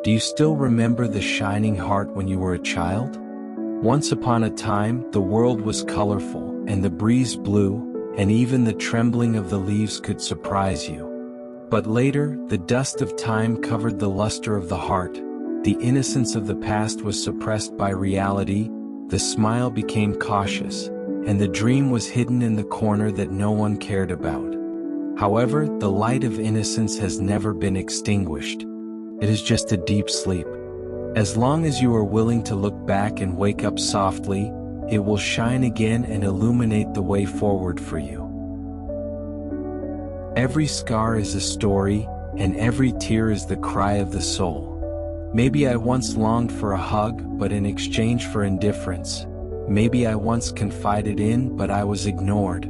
Do you still remember the shining heart when you were a child? Once upon a time, the world was colorful, and the breeze blew, and even the trembling of the leaves could surprise you. But later, the dust of time covered the luster of the heart, the innocence of the past was suppressed by reality, the smile became cautious, and the dream was hidden in the corner that no one cared about. However, the light of innocence has never been extinguished. It is just a deep sleep. As long as you are willing to look back and wake up softly, it will shine again and illuminate the way forward for you. Every scar is a story, and every tear is the cry of the soul. Maybe I once longed for a hug, but in exchange for indifference. Maybe I once confided in, but I was ignored.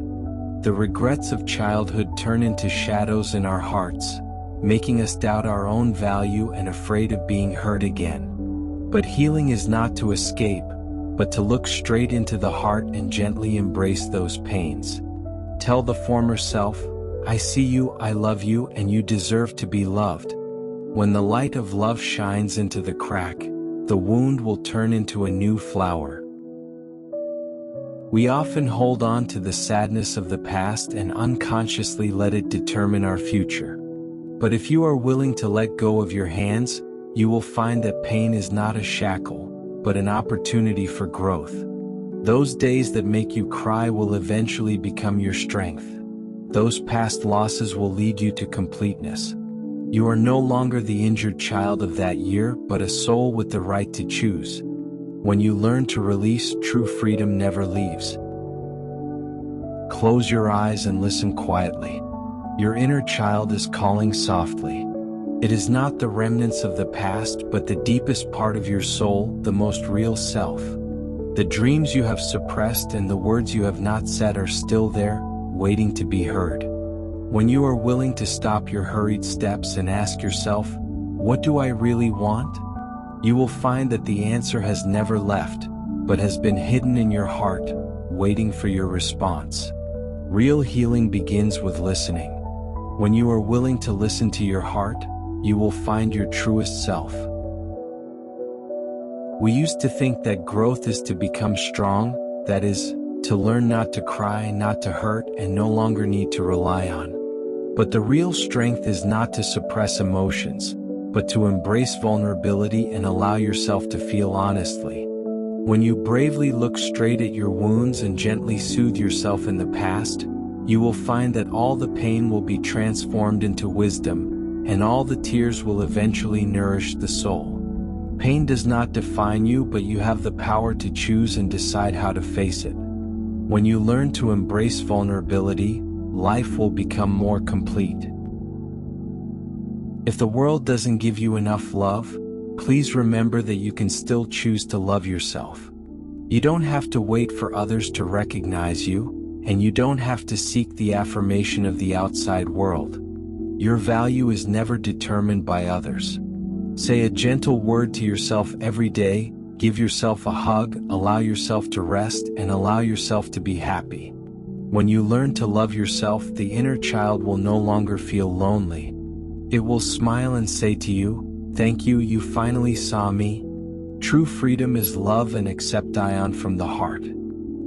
The regrets of childhood turn into shadows in our hearts, making us doubt our own value and afraid of being hurt again. But healing is not to escape, but to look straight into the heart and gently embrace those pains. Tell the former self, I see you, I love you, and you deserve to be loved. When the light of love shines into the crack, the wound will turn into a new flower. We often hold on to the sadness of the past and unconsciously let it determine our future. But if you are willing to let go of your hands, you will find that pain is not a shackle, but an opportunity for growth. Those days that make you cry will eventually become your strength. Those past losses will lead you to completeness. You are no longer the injured child of that year, but a soul with the right to choose. When you learn to release, true freedom never leaves. Close your eyes and listen quietly. Your inner child is calling softly. It is not the remnants of the past, but the deepest part of your soul, the most real self. The dreams you have suppressed and the words you have not said are still there, waiting to be heard. When you are willing to stop your hurried steps and ask yourself, what do I really want? You will find that the answer has never left, but has been hidden in your heart, waiting for your response. Real healing begins with listening. When you are willing to listen to your heart, you will find your truest self. We used to think that growth is to become strong, that is, to learn not to cry, not to hurt, and no longer need to rely on. But the real strength is not to suppress emotions, but to embrace vulnerability and allow yourself to feel honestly. When you bravely look straight at your wounds and gently soothe yourself in the past, you will find that all the pain will be transformed into wisdom, and all the tears will eventually nourish the soul. Pain does not define you, but you have the power to choose and decide how to face it. When you learn to embrace vulnerability, life will become more complete. If the world doesn't give you enough love, please remember that you can still choose to love yourself. You don't have to wait for others to recognize you, and you don't have to seek the affirmation of the outside world. Your value is never determined by others. Say a gentle word to yourself every day, give yourself a hug, allow yourself to rest, and allow yourself to be happy. When you learn to love yourself, the inner child will no longer feel lonely. It will smile and say to you, thank you, you finally saw me. True freedom is love and acceptance from the heart.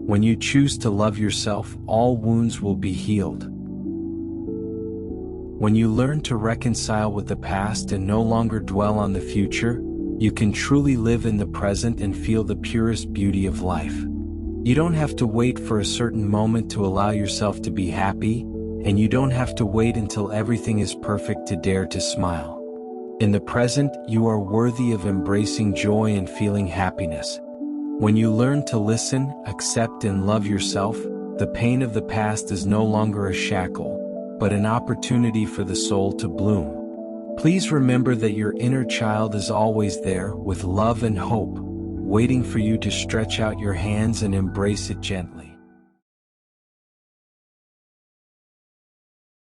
When you choose to love yourself, all wounds will be healed. When you learn to reconcile with the past and no longer dwell on the future, you can truly live in the present and feel the purest beauty of life. You don't have to wait for a certain moment to allow yourself to be happy, and you don't have to wait until everything is perfect to dare to smile. In the present, you are worthy of embracing joy and feeling happiness. When you learn to listen, accept, and love yourself, the pain of the past is no longer a shackle, but an opportunity for the soul to bloom. Please remember that your inner child is always there, with love and hope, waiting for you to stretch out your hands and embrace it gently.